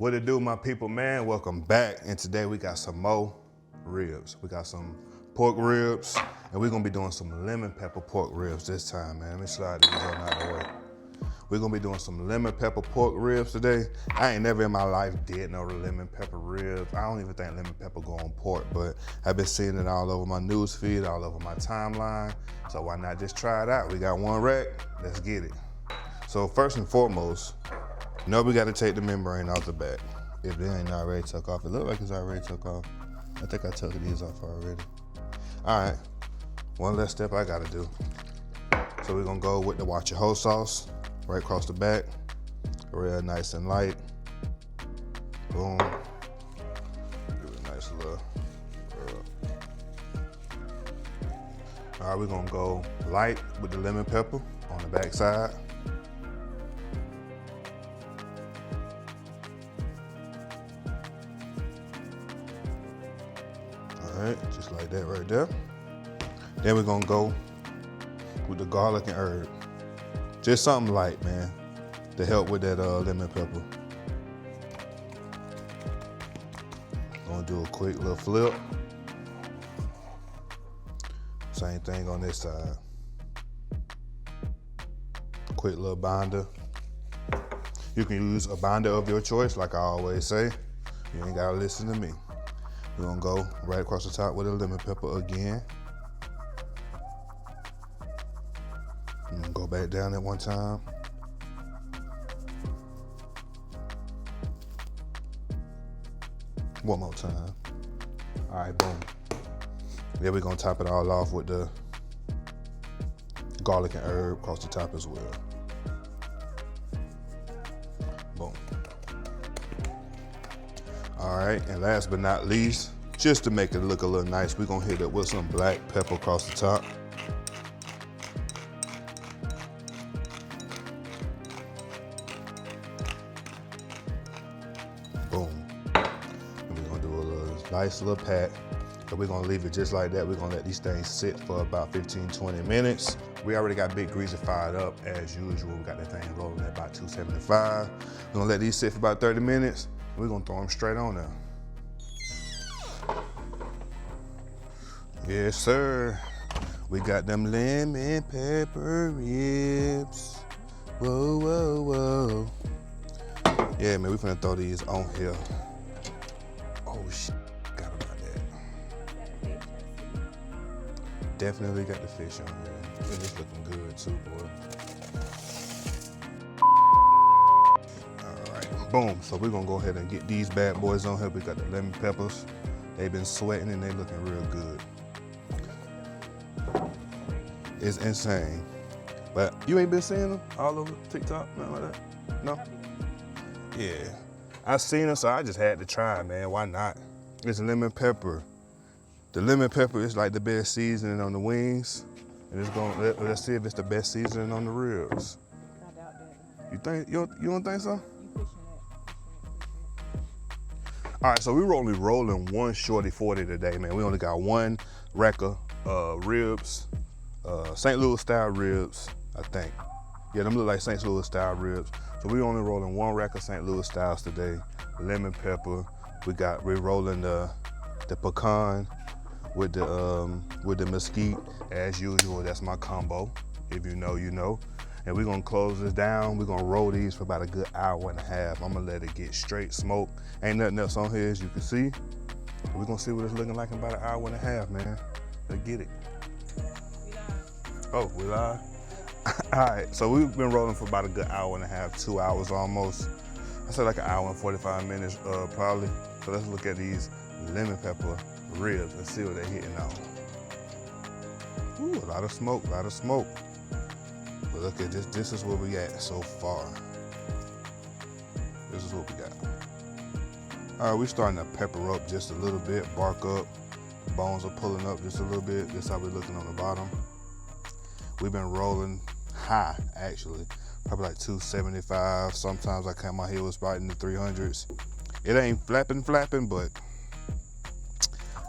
What it do, my people, man? Welcome back. And today we got some more ribs. We got some pork ribs, and we're gonna be doing some lemon pepper pork ribs this time, man. Let me slide these on out of the way. We're gonna be doing some lemon pepper pork ribs today. I ain't never in my life did no lemon pepper ribs. I don't even think lemon pepper go on pork, but I've been seeing it all over my news feed, all over my timeline. So why not just try it out? We got one rack, let's get it. So first and foremost, you know we gotta take the membrane off the back. If it ain't already took off, it look like it's already took off. I think I took these off already. All right, one less step I gotta do. So we're gonna go with the watch your hoe sauce, right across the back, real nice and light. Boom, give it a nice little rub. All right, we're gonna go light with the lemon pepper on the back side. All right, just like that right there. Then we're gonna go with the garlic and herb. Just something light, man, to help with that lemon pepper. Gonna do a quick little flip. Same thing on this side. Quick little binder. You can use a binder of your choice, like I always say. You ain't gotta listen to me. We're gonna go right across the top with the lemon pepper again. And go back down at one time. One more time. All right, boom. Then we're gonna top it all off with the garlic and herb across the top as well. Boom. All right, and last but not least, just to make it look a little nice, we're gonna hit it with some black pepper across the top. Boom. And we're gonna do a nice little pat. So we're gonna leave it just like that. We're gonna let these things sit for about 15-20 minutes. We already got Big Greaser fired up as usual. We got that thing rolling at about 275. We're gonna let these sit for about 30 minutes. We're gonna throw them straight on there. Yes, sir. We got them lemon pepper ribs. Whoa, whoa, whoa. Yeah, man, we finna throw these on here. Oh, shit, got about that. Definitely got the fish on there. It is looking good too, boy. All right, boom. So we're gonna go ahead and get these bad boys on here. We got the lemon peppers. They've been sweating and they looking real good. It's insane. But you ain't been seeing them all over TikTok, nothing like that? No? Yeah. I seen them, so I just had to try, man. Why not? It's lemon pepper. The lemon pepper is like the best seasoning on the wings. And it's gonna, let's see if it's the best seasoning on the ribs. I doubt that. You think, you don't think so? All right, so we were only rolling one shorty 40 today, man. We only got one rack of ribs, St. Louis style ribs, I think. Yeah, them look like St. Louis style ribs. So we only rolling one rack of St. Louis styles today. Lemon pepper. We're rolling the pecan with the mesquite as usual. That's my combo. If you know, you know. And we're gonna close this down. We're gonna roll these for about a good hour and a half. I'm gonna let it get straight smoke. Ain't nothing else on here as you can see. We're gonna see what it's looking like in about an hour and a half, man. Let's get it. Oh, we live? All right, so we've been rolling for about a good hour and a half, 2 hours almost. I said like an hour and 45 minutes probably. So let's look at these lemon pepper ribs and see what they're hitting on. Ooh, a lot of smoke, a lot of smoke. But look at this, this is what we got so far. This is what we got. All right, we're starting to pepper up just a little bit, bark up. Bones are pulling up just a little bit. This is how we're looking on the bottom. We've been rolling high, actually. Probably like 275. Sometimes I come out here with about in the 300s. It ain't flapping, but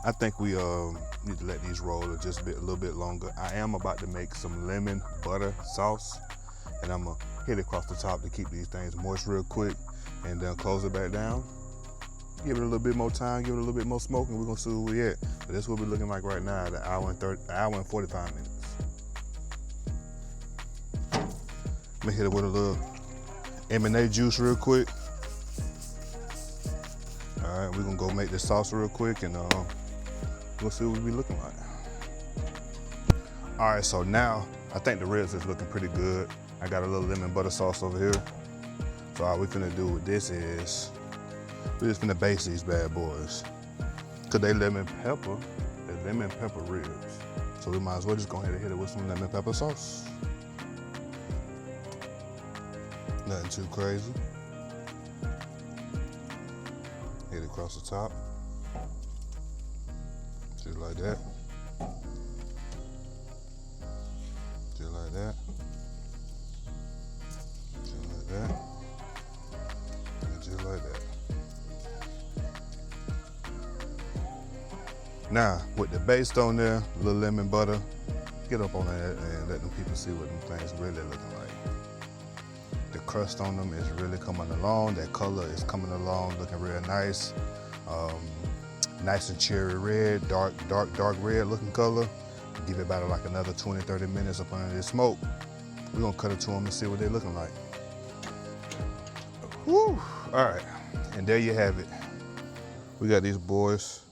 I think we need to let these roll just a little bit longer. I am about to make some lemon butter sauce, and I'm gonna hit it across the top to keep these things moist real quick. and then close it back down. Give it a little bit more time, give it a little bit more smoke, and we're gonna see where we at. But that's what we're looking like right now at an hour and 45 minutes. Let me hit it with a little M&A juice real quick. All right, we're gonna go make this sauce real quick, and we'll see what we looking like. All right, so now I think the ribs is looking pretty good. I got a little lemon butter sauce over here. So all we finna do with this is we're just finna baste these bad boys. Cause they lemon pepper ribs. So we might as well just go ahead and hit it with some lemon pepper sauce. Nothing too crazy. Hit it across the top. Just like that. Just like that. Just like that. And just like that. Now, with the baste on there, a little lemon butter, get up on that and let them people see what them things really looking like. The crust on them is really coming along. That color is coming along, looking real nice. Nice and cherry red, dark red looking color. Give it about like another 20, 30 minutes up under this smoke. We're gonna cut it to them and see what they're looking like. Woo! All right, and there you have it. We got these boys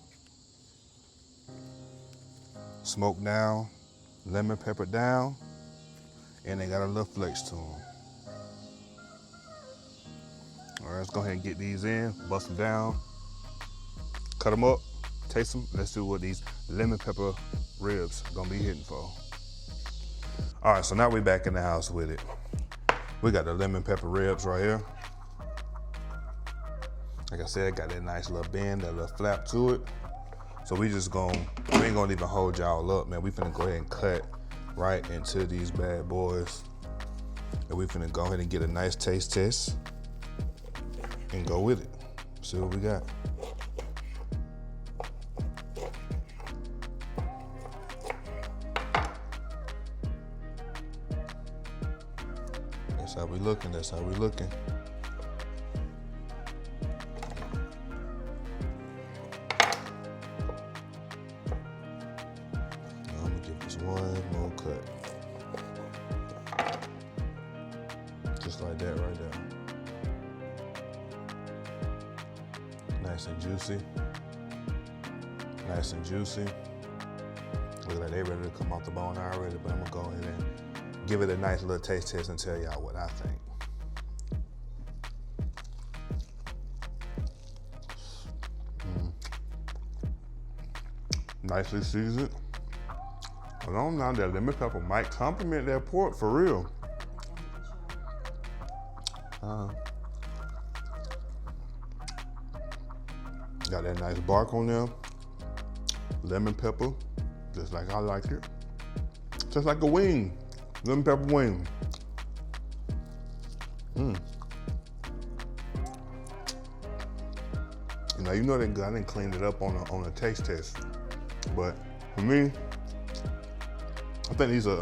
smoked down, lemon pepper down, and they got a little flex to them. All right, let's go ahead and get these in, bust them down, cut them up, taste them. Let's see what these lemon pepper ribs gonna be hitting for. All right, so now we're back in the house with it. We got the lemon pepper ribs right here. Like I said, got that nice little bend, that little flap to it. So we ain't gonna even hold y'all up, man. We finna go ahead and cut right into these bad boys. And we finna go ahead and get a nice taste test and go with it. See what we got. That's how we looking, that's how we looking. I'm gonna give this one more cut. Just like that right there. Nice and juicy. Nice and juicy. Look like they ready to come off the bone already, but I'm gonna go ahead and give it a nice little taste test and tell y'all what I think. Nicely seasoned. Along now, that lemon pepper might complement that pork for real. Got that nice bark on there. Lemon pepper, just like I like it. Just like a wing, lemon pepper wing. Now you know that I didn't clean it up on a taste test, but for me, I think these are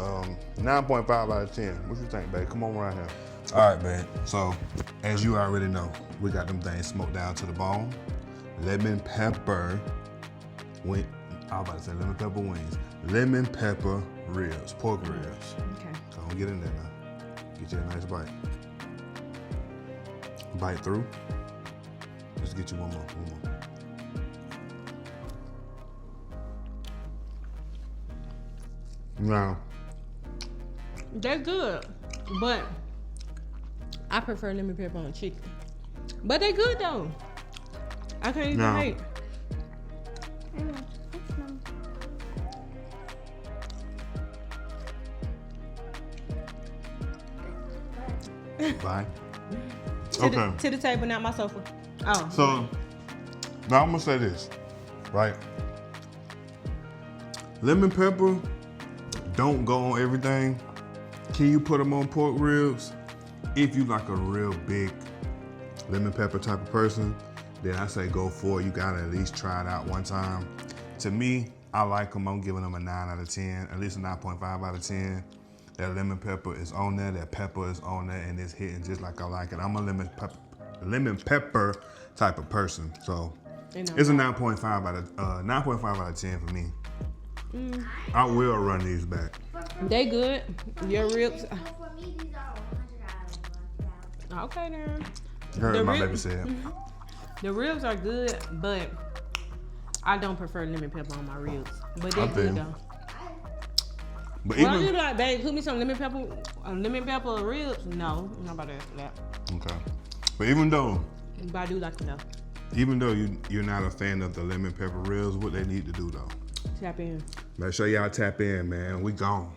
9.5 out of 10. What you think, babe? Come on around here. All right, man. So, as you already know, we got them things smoked down to the bone. Lemon pepper wing. I was about to say lemon pepper wings. Lemon pepper ribs, pork ribs. Okay. So I'm gonna get in there now. Get you a nice bite. Bite through. Let's get you one more. Now, They're good, but I prefer lemon pepper on chicken. But they're good though. I can't even hate. bye. To the table, not my sofa. Oh. So, now I'm gonna say this, right? Lemon pepper don't go on everything. Can you put them on pork ribs? If you like a real big lemon pepper type of person, then I say go for it. You gotta at least try it out one time. To me, I like them. I'm giving them a 9 out of 10, at least a 9.5 out of 10. That lemon pepper is on there, that pepper is on there, and it's hitting just like I like it. I'm a lemon lemon pepper type of person. So You know, it's a 9.5 out of 10 for me. I will run these back. they good. Your ribs. For me, these are $100. Okay, then. You heard The my rib- baby said. The ribs are good, but I don't prefer lemon pepper on my ribs. But they're I good feel. though. But Well, I even do like, babe, put me some lemon pepper ribs. No, I'm not about that. okay. But even though But I do like it though. you're not a fan of the lemon pepper ribs, what they need to do though? Tap in. Make sure y'all tap in, man. We gone.